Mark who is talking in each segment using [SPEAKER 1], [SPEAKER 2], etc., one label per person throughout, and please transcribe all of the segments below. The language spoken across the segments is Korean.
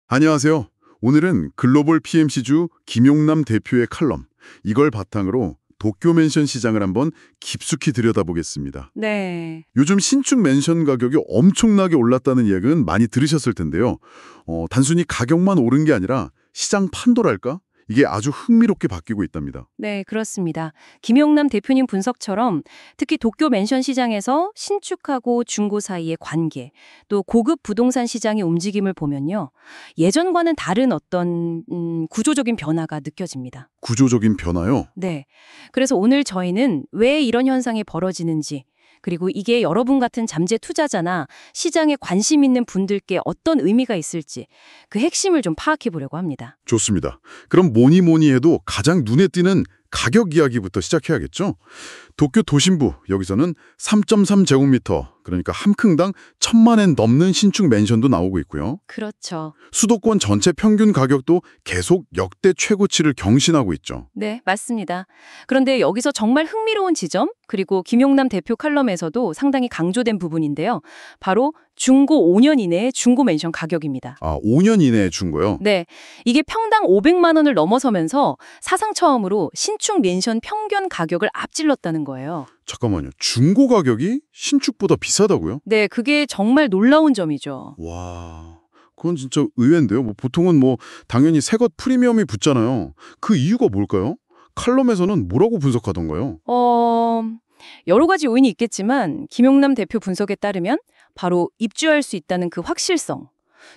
[SPEAKER 1] 안녕하세요. 오늘은 글로벌 PMC주 김용남 대표의 칼럼, 이걸 바탕으로 도쿄 맨션 시장을 한번 깊숙이 들여다보겠습니다.
[SPEAKER 2] 네.
[SPEAKER 1] 요즘 신축 맨션 가격이 엄청나게 올랐다는 이야기는 많이 들으셨을 텐데요. 단순히 가격만 오른 게 아니라 시장 판도랄까? 이게 아주 흥미롭게 바뀌고 있답니다.
[SPEAKER 2] 네, 그렇습니다. 김용남 대표님 분석처럼 특히 도쿄 맨션 시장에서 신축하고 중고 사이의 관계, 또 고급 부동산 시장의 움직임을 보면요. 예전과는 다른 어떤 구조적인 변화가 느껴집니다.
[SPEAKER 1] 구조적인 변화요?
[SPEAKER 2] 네. 그래서 오늘 저희는 왜 이런 현상이 벌어지는지, 그리고 이게 여러분 같은 잠재 투자자나 시장에 관심 있는 분들께 어떤 의미가 있을지 그 핵심을 좀 파악해 보려고 합니다.
[SPEAKER 1] 좋습니다. 그럼 뭐니 해도 가장 눈에 띄는 가격 이야기부터 시작해야겠죠? 도쿄 도심부, 여기서는 3.3제곱미터, 그러니까 한 평당 1,000만 엔 넘는 신축 맨션도 나오고 있고요.
[SPEAKER 2] 그렇죠.
[SPEAKER 1] 수도권 전체 평균 가격도 계속 역대 최고치를 경신하고 있죠.
[SPEAKER 2] 네, 맞습니다. 그런데 여기서 정말 흥미로운 지점, 그리고 김용남 대표 칼럼에서도 상당히 강조된 부분인데요. 바로 중고 5년 이내의 중고 맨션 가격입니다.
[SPEAKER 1] 5년 이내에 준 거요?
[SPEAKER 2] 네, 이게 평당 500만 원을 넘어서면서 사상 처음으로 신축 맨션 평균 가격을 앞질렀다는 거예요.
[SPEAKER 1] 잠깐만요. 중고 가격이 신축보다 비싸다고요?
[SPEAKER 2] 네, 그게 정말 놀라운 점이죠.
[SPEAKER 1] 와, 그건 진짜 의외인데요. 보통은 당연히 새것 프리미엄이 붙잖아요. 그 이유가 뭘까요? 칼럼에서는 뭐라고 분석하던가요?
[SPEAKER 2] 여러 가지 요인이 있겠지만 김용남 대표 분석에 따르면 바로 입주할 수 있다는 그 확실성,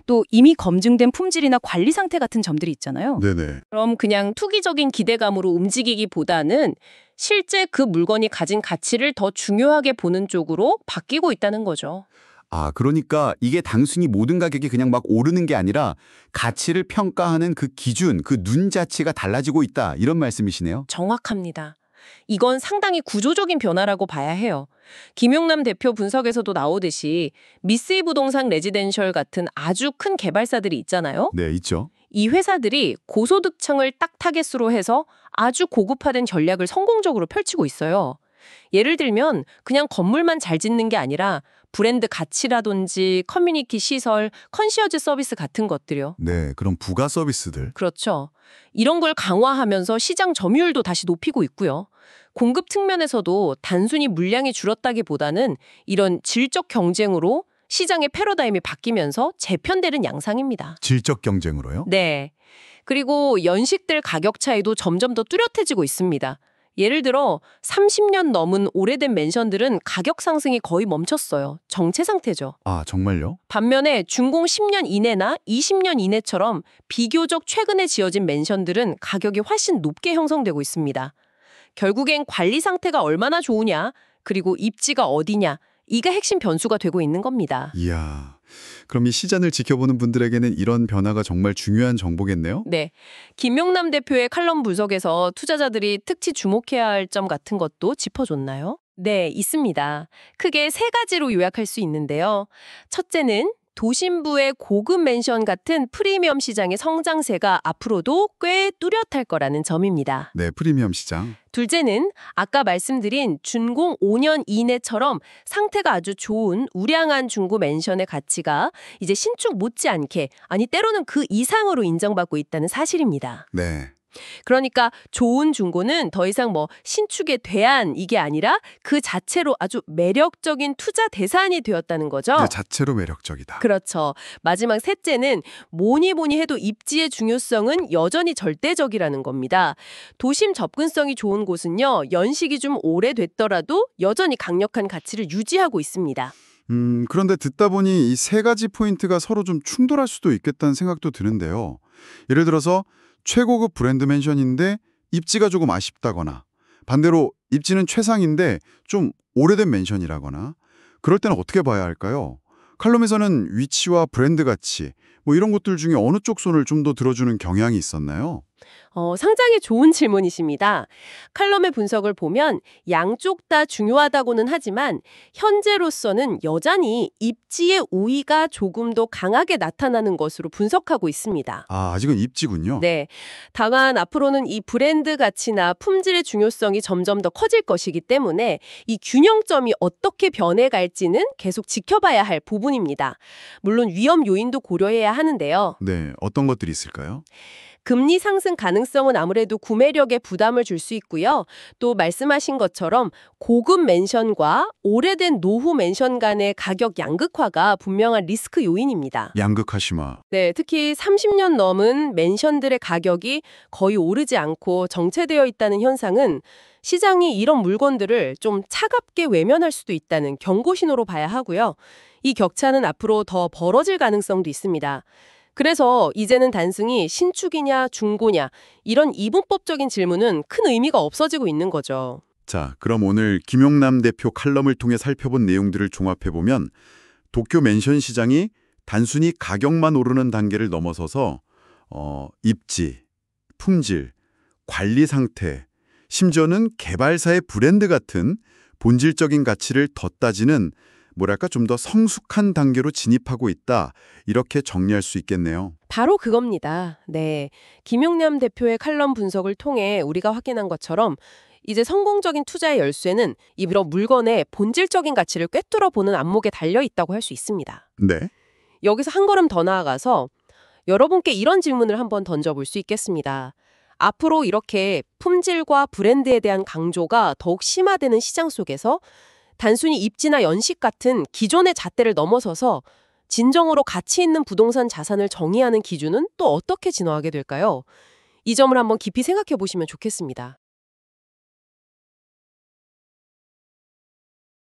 [SPEAKER 2] 또 이미 검증된 품질이나 관리 상태 같은 점들이 있잖아요.
[SPEAKER 1] 네네.
[SPEAKER 3] 그럼 그냥 투기적인 기대감으로 움직이기보다는 실제 그 물건이 가진 가치를 더 중요하게 보는 쪽으로 바뀌고 있다는 거죠.
[SPEAKER 4] 그러니까 이게 단순히 모든 가격이 그냥 막 오르는 게 아니라 가치를 평가하는 그 기준, 그 눈자치가 달라지고 있다. 이런 말씀이시네요.
[SPEAKER 3] 정확합니다. 이건 상당히 구조적인 변화라고 봐야 해요. 김용남 대표 분석에서도 나오듯이 미쓰이 부동산 레지덴셜 같은 아주 큰 개발사들이 있잖아요.
[SPEAKER 4] 네, 있죠.
[SPEAKER 3] 이 회사들이 고소득층을 딱 타겟으로 해서 아주 고급화된 전략을 성공적으로 펼치고 있어요. 예를 들면 그냥 건물만 잘 짓는 게 아니라 브랜드 가치라든지 커뮤니티 시설, 컨시어즈 서비스 같은 것들이요.
[SPEAKER 4] 네, 그런 부가 서비스들.
[SPEAKER 3] 그렇죠. 이런 걸 강화하면서 시장 점유율도 다시 높이고 있고요. 공급 측면에서도 단순히 물량이 줄었다기보다는 이런 질적 경쟁으로 시장의 패러다임이 바뀌면서 재편되는 양상입니다.
[SPEAKER 4] 질적 경쟁으로요?
[SPEAKER 3] 네. 그리고 연식들 가격 차이도 점점 더 뚜렷해지고 있습니다. 예를 들어 30년 넘은 오래된 맨션들은 가격 상승이 거의 멈췄어요. 정체 상태죠.
[SPEAKER 4] 정말요?
[SPEAKER 3] 반면에 준공 10년 이내나 20년 이내처럼 비교적 최근에 지어진 맨션들은 가격이 훨씬 높게 형성되고 있습니다. 결국엔 관리 상태가 얼마나 좋으냐, 그리고 입지가 어디냐, 이게 핵심 변수가 되고 있는 겁니다.
[SPEAKER 4] 이야, 그럼 이 시장을 지켜보는 분들에게는 이런 변화가 정말 중요한 정보겠네요?
[SPEAKER 3] 네. 김용남 대표의 칼럼 분석에서 투자자들이 특히 주목해야 할 점 같은 것도 짚어줬나요? 네, 있습니다. 크게 세 가지로 요약할 수 있는데요. 첫째는 도심부의 고급 맨션 같은 프리미엄 시장의 성장세가 앞으로도 꽤 뚜렷할 거라는 점입니다.
[SPEAKER 4] 네, 프리미엄 시장.
[SPEAKER 3] 둘째는 아까 말씀드린 준공 5년 이내처럼 상태가 아주 좋은 우량한 중고 맨션의 가치가 이제 신축 못지않게, 아니 때로는 그 이상으로 인정받고 있다는 사실입니다.
[SPEAKER 4] 네.
[SPEAKER 3] 그러니까 좋은 중고는 더 이상 신축의 대안 이게 아니라 그 자체로 아주 매력적인 투자 대상이 되었다는 거죠.
[SPEAKER 4] 네, 자체로 매력적이다.
[SPEAKER 3] 그렇죠. 마지막 셋째는 뭐니 해도 입지의 중요성은 여전히 절대적이라는 겁니다. 도심 접근성이 좋은 곳은요, 연식이 좀 오래됐더라도 여전히 강력한 가치를 유지하고 있습니다.
[SPEAKER 4] 그런데 듣다 보니 이 세 가지 포인트가 서로 좀 충돌할 수도 있겠다는 생각도 드는데요. 예를 들어서 최고급 브랜드 맨션인데 입지가 조금 아쉽다거나, 반대로 입지는 최상인데 좀 오래된 맨션이라거나, 그럴 때는 어떻게 봐야 할까요? 칼럼에서는 위치와 브랜드 가치, 이런 것들 중에 어느 쪽 손을 좀 더 들어주는 경향이 있었나요?
[SPEAKER 3] 상당히 좋은 질문이십니다. 칼럼의 분석을 보면 양쪽 다 중요하다고는 하지만 현재로서는 여전히 입지의 우위가 조금 더 강하게 나타나는 것으로 분석하고 있습니다.
[SPEAKER 4] 아직은 입지군요.
[SPEAKER 3] 네. 다만 앞으로는 이 브랜드 가치나 품질의 중요성이 점점 더 커질 것이기 때문에 이 균형점이 어떻게 변해갈지는 계속 지켜봐야 할 부분입니다. 물론 위험 요인도 고려해야 하는데요.
[SPEAKER 4] 네, 어떤 것들이 있을까요?
[SPEAKER 3] 금리 상승 가능성은 아무래도 구매력에 부담을 줄 수 있고요. 또 말씀하신 것처럼 고급 맨션과 오래된 노후 맨션 간의 가격 양극화가 분명한 리스크 요인입니다.
[SPEAKER 4] 양극화심화.
[SPEAKER 3] 네, 특히 30년 넘은 맨션들의 가격이 거의 오르지 않고 정체되어 있다는 현상은 시장이 이런 물건들을 좀 차갑게 외면할 수도 있다는 경고 신호로 봐야 하고요. 이 격차는 앞으로 더 벌어질 가능성도 있습니다. 그래서 이제는 단순히 신축이냐 중고냐 이런 이분법적인 질문은 큰 의미가 없어지고 있는 거죠.
[SPEAKER 1] 자, 그럼 오늘 김용남 대표 칼럼을 통해 살펴본 내용들을 종합해보면 도쿄 맨션 시장이 단순히 가격만 오르는 단계를 넘어서서 입지, 품질, 관리 상태, 심지어는 개발사의 브랜드 같은 본질적인 가치를 더 따지는 뭐랄까 좀 더 성숙한 단계로 진입하고 있다. 이렇게 정리할 수 있겠네요.
[SPEAKER 3] 바로 그겁니다. 네, 김용남 대표의 칼럼 분석을 통해 우리가 확인한 것처럼 이제 성공적인 투자의 열쇠는 이런 물건의 본질적인 가치를 꿰뚫어보는 안목에 달려있다고 할 수 있습니다.
[SPEAKER 1] 네.
[SPEAKER 3] 여기서 한 걸음 더 나아가서 여러분께 이런 질문을 한번 던져볼 수 있겠습니다. 앞으로 이렇게 품질과 브랜드에 대한 강조가 더욱 심화되는 시장 속에서 단순히 입지나 연식 같은 기존의 잣대를 넘어서서 진정으로 가치 있는 부동산 자산을 정의하는 기준은 또 어떻게 진화하게 될까요? 이 점을 한번 깊이 생각해 보시면 좋겠습니다.